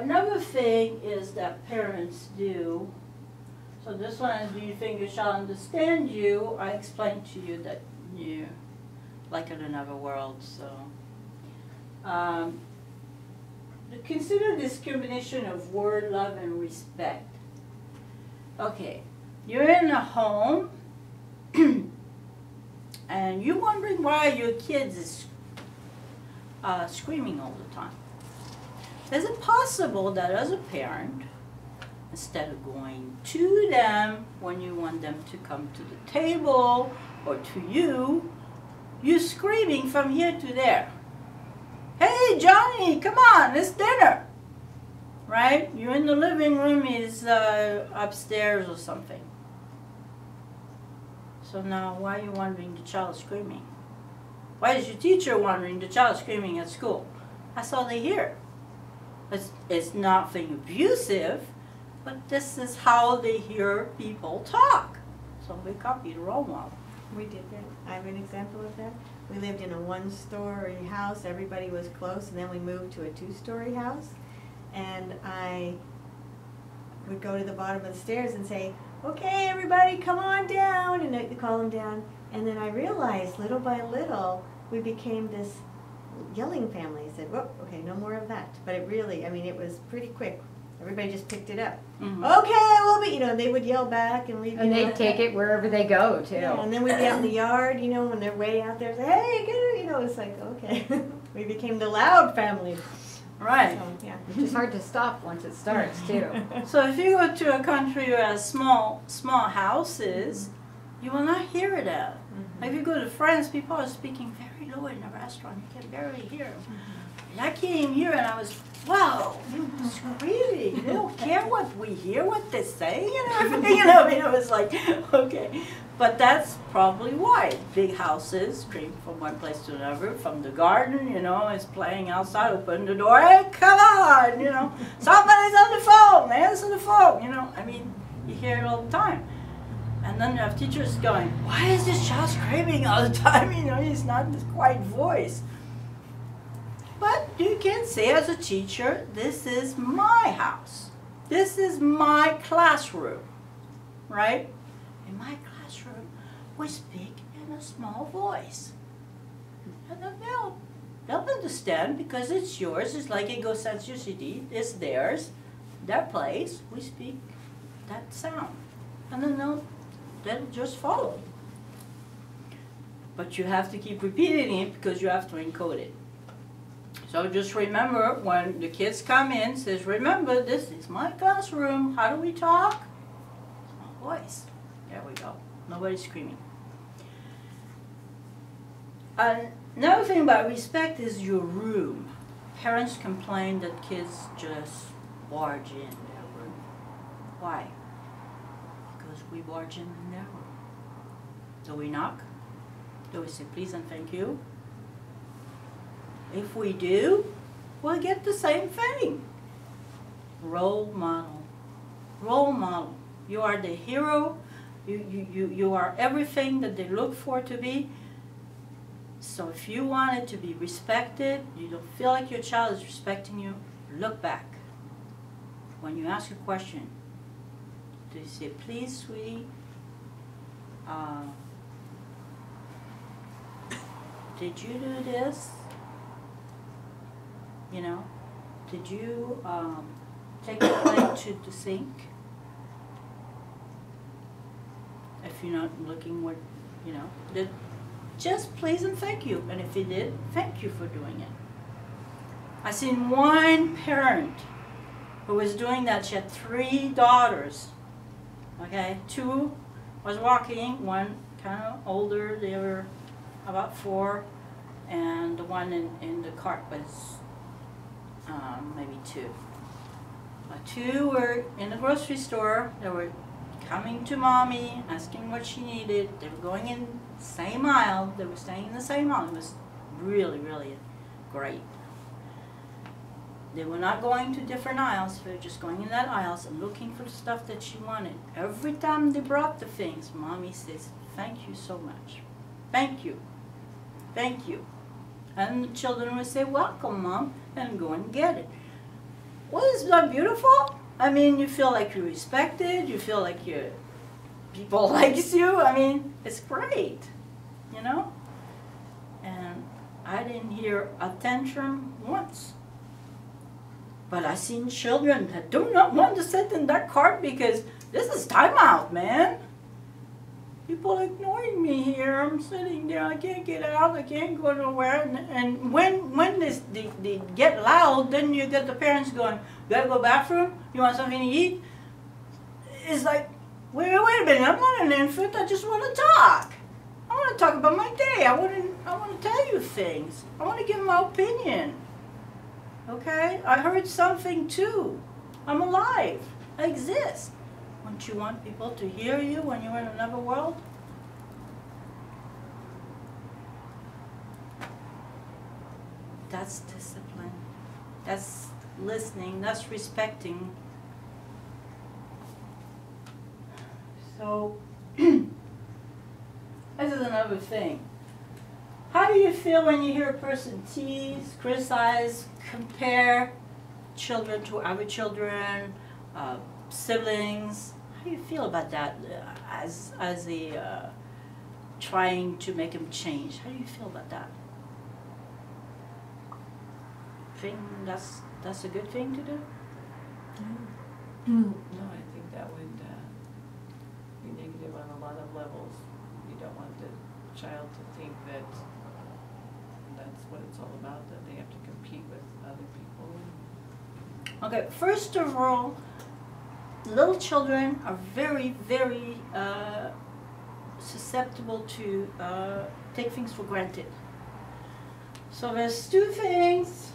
another thing is that parents do. So this one is, do you think you shall understand you? I explained to you that you like it in another world. So consider this combination of word, love, and respect. Okay, you're in a home and you're wondering why your kids is screaming all the time. Is it possible that as a parent, instead of going to them when you want them to come to the table or to you, you're screaming from here to there? Hey Johnny, come on, it's dinner. Right? You're in the living room, he's upstairs or something. So now why are you wondering the child screaming? Why is your teacher wondering the child screaming at school? That's all they hear. It's nothing abusive, but this is how they hear people talk. So we copy the role model. We did that. I have an example of that. We lived in a one-story house. Everybody was close, and then we moved to a two-story house. And I would go to the bottom of the stairs and say, "Okay, everybody, come on down," and I'd call them down. And then I realized, little by little, we became this yelling family. I said, "Whoa, okay, no more of that." But it really, I mean, it was pretty quick. Everybody just picked it up. Mm-hmm. Okay, we'll be, they would yell back, and we'd, And they'd take it wherever they go, too. yeah, and then we'd be out in the yard, when they're way out there, say, "Hey, get it," it's like, okay. We became the loud family. Right. So, yeah. Which is hard to stop once it starts, too. So if you go to a country who has small houses, you will not hear it out. Mm-hmm. If you go to France, people are speaking very low in a restaurant. You can barely hear them. And I came here and I was, wow, screaming. They don't care what we hear, what they're saying and everything. It was like, okay. But that's probably why big houses scream from one place to another, from the garden, is playing outside, open the door, hey, come on, somebody's on the phone, answer the phone, you hear it all the time. And then you have teachers going, why is this child screaming all the time? He's not this quiet voice. But you can say as a teacher, this is my house. This is my classroom, right? In my classroom, we speak in a small voice. And then they'll understand because it's yours. It's like ego-sensitivity. It's theirs, their place. We speak that sound. And then they'll just follow. But you have to keep repeating it because you have to encode it. So just remember when the kids come in, says, remember, this is my classroom. How do we talk? My voice. There we go. Nobody's screaming. Another thing about respect is your room. Parents complain that kids just barge in their room. Why? Because we barge in their room. Do we knock? Do we say please and thank you? If we do, we'll get the same thing. Role model. Role model. You are the hero. You are everything that they look for to be. So if you want it to be respected, you don't feel like your child is respecting you, look back. When you ask a question, do you say, please, sweetie, did you do this? Did you take the plate to the sink? If you're not looking what, just please and thank you. And if you did, thank you for doing it. I seen one parent who was doing that. She had 3 daughters. Okay, 2 was walking, one kind of older, they were about 4, and the one in the cart was maybe 2. 2 were in the grocery store. They were coming to mommy, asking what she needed. They were going in the same aisle. They were staying in the same aisle. It was really, really great. They were not going to different aisles. They were just going in that aisles and looking for the stuff that she wanted. Every time they brought the things, mommy says, thank you so much. Thank you. Thank you. And the children would say, welcome, Mom, and go and get it. well, it's not beautiful. I mean, you feel like you're respected. You feel like people likes you. I mean, it's great, you know. And I didn't hear a tantrum once. But I seen children that do not want to sit in that cart because this is timeout, man. People ignoring me here. I'm sitting there. I can't get out. I can't go nowhere. And when they get loud, then you get the parents going, "You gotta go bathroom? You want something to eat?" It's like, wait a minute. I'm not an infant. I just want to talk. I want to talk about my day. I want to tell you things. I want to give my opinion. Okay? I heard something too. I'm alive. I exist. Don't you want people to hear you when you're in another world? That's discipline. That's listening. That's respecting. So, this is another thing. How do you feel when you hear a person tease, criticize, compare children to other children, siblings? How do you feel about that as a trying to make them change? How do you feel about that? Think that's a good thing to do? No, I think that would be negative on a lot of levels. You don't want the child to think that that's what it's all about, that they have to compete with other people. Okay, first of all, little children are very, very susceptible to take things for granted. So there's two things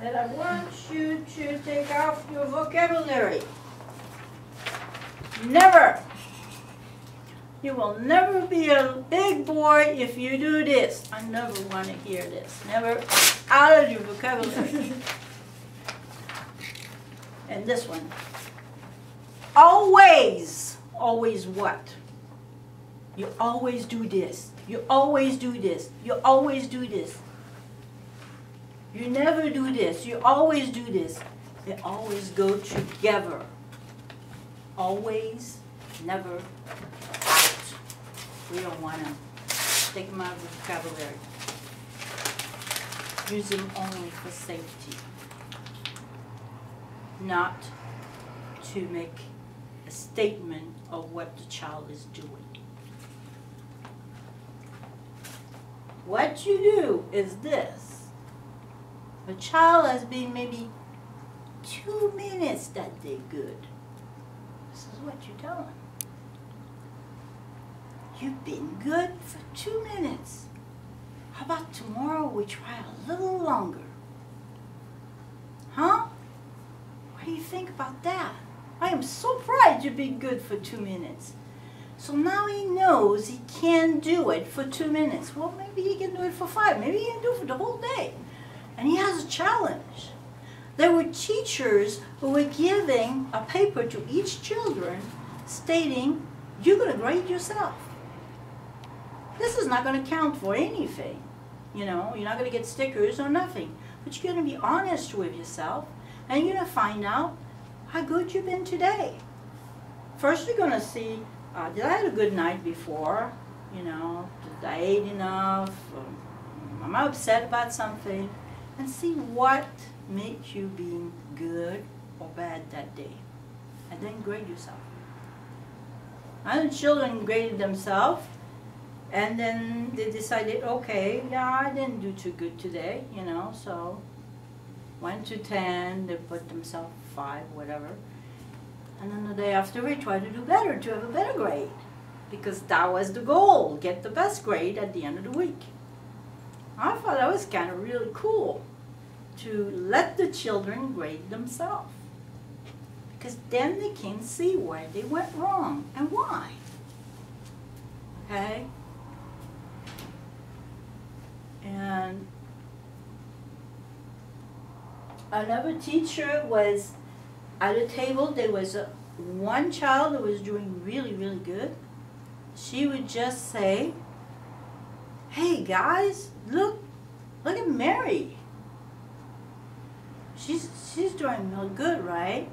that I want you to take off your vocabulary. Never. You will never be a big boy if you do this. I never want to hear this. Never out of your vocabulary. And this one. Always. Always what? You always do this. You always do this. You always do this. You never do this. You always do this. They always go together. Always, never, out. We don't want to take them out of the vocabulary. Use them only for safety. Not to make a statement of what the child is doing. What you do is this. The child has been maybe 2 minutes that day good. This is what you tell them. You've been good for 2 minutes. How about tomorrow we try a little longer? Huh? What do you think about that? I am so proud you've been good for 2 minutes. So now he knows he can do it for 2 minutes. Well, maybe he can do it for 5. Maybe he can do it for the whole day. And he has a challenge. There were teachers who were giving a paper to each children stating, you're going to grade yourself. This is not going to count for anything. You know, you're not going to get stickers or nothing. But you're going to be honest with yourself and you're going to find out how good you've been today. First you're going to see, did I have a good night before? You know, did I eat enough? Am I upset about something? And see what makes you being good or bad that day. And then grade yourself. And the children graded themselves. And then they decided, okay, yeah, I didn't do too good today, you know, so 1 to 10, they put themselves 5, whatever. And then the day after, we try to do better, to have a better grade. Because that was the goal, get the best grade at the end of the week. I thought that was kind of really cool to let the children grade themselves. Because then they can see where they went wrong and why. Okay? And another teacher was at a table. There was one child that was doing really, really good. She would just say, hey guys, look at Mary. she's doing real good, right?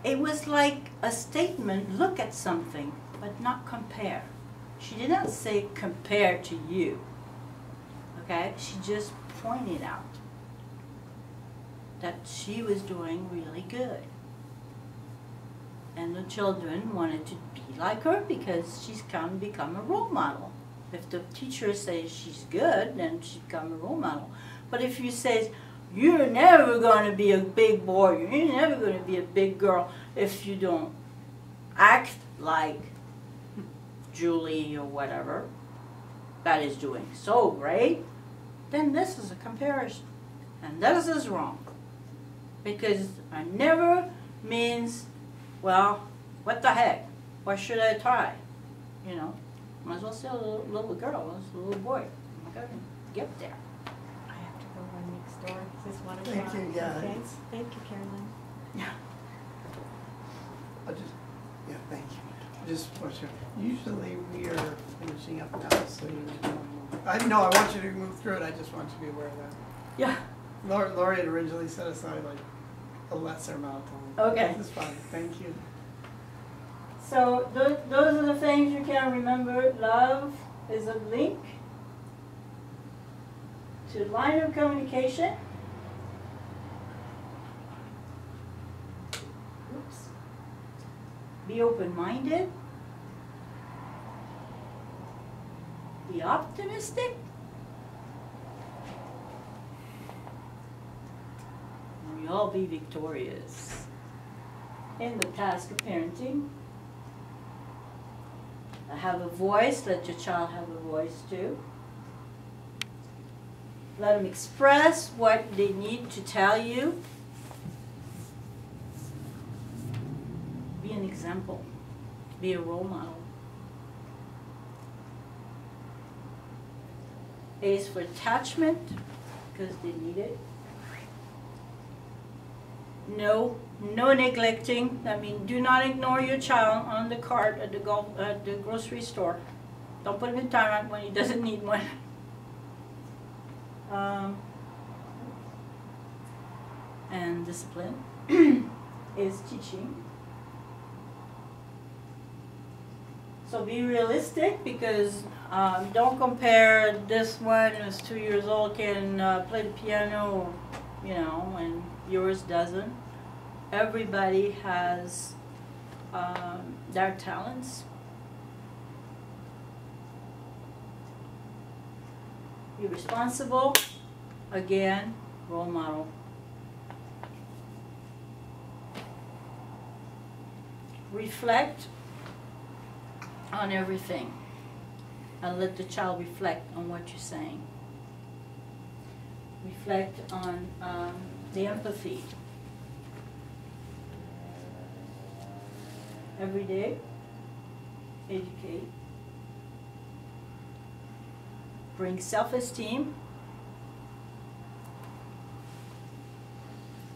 It was like a statement, look at something, but not compare. She did not say compare to you, okay? She just pointed out that she was doing really good. And the children wanted to be like her because she's come become a role model. If the teacher says she's good, then she's become a role model. But if you say, you're never going to be a big boy, you're never going to be a big girl if you don't act like Julie or whatever that is doing so great, then this is a comparison. And this is wrong. Because I never means, well, what the heck? Why should I try? You know, might as well say a little girl, a little boy. I'm going to get there. I have to go run next door. Is this 1 o'clock? Thank you, guys. Okay. Thank you, Carolyn. Yeah. Thank you. Just want you, usually we are finishing up now, so I want you to move through it, I just want you to be aware of that. Yeah. Lori had originally set aside like a lesser amount of time. Okay. This is fine, thank you. So those are the things you can remember. Love is a link to line of communication. Oops. Be open-minded. Be optimistic. And we all be victorious in the task of parenting. Have a voice, let your child have a voice too. Let them express what they need to tell you. Be an example. Be a role model. A is for attachment, because they need it. No neglecting. I mean, do not ignore your child on the cart at the grocery store. Don't put him in timeout when he doesn't need one. And discipline is teaching. So be realistic, because don't compare this one who's 2 years old can play the piano, you know, and yours doesn't. Everybody has their talents. Be responsible. Again, role model. Reflect on everything and let the child reflect on what you're saying. Reflect on the empathy. Every day, educate. Bring self-esteem.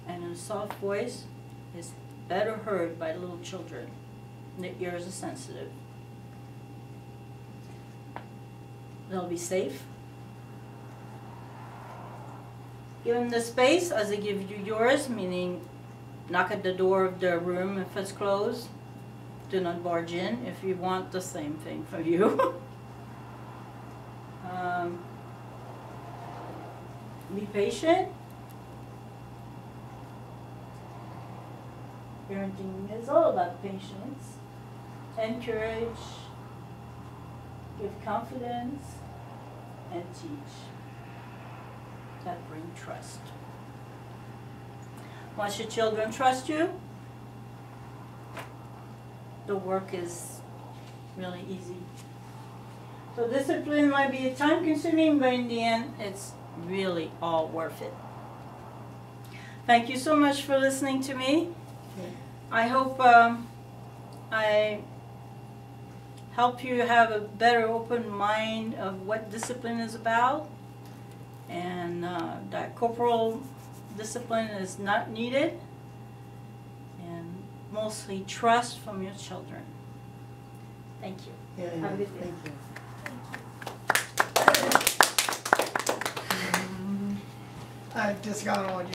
And a soft voice is better heard by little children. Their ears are sensitive. They'll be safe. Give them the space as they give you yours, meaning knock at the door of their room if it's closed. Do not barge in if you want the same thing for you. Be patient. Parenting is all about patience. Encourage, give confidence, and teach. That bring trust. Once your children trust you, the work is really easy. So discipline might be time-consuming, but in the end, it's really all worth it. Thank you so much for listening to me. I hope I help you have a better open mind of what discipline is about, and that corporal discipline is not needed, and mostly trust from your children. Thank you. Yeah, Have a good day. thank you. I just got on what you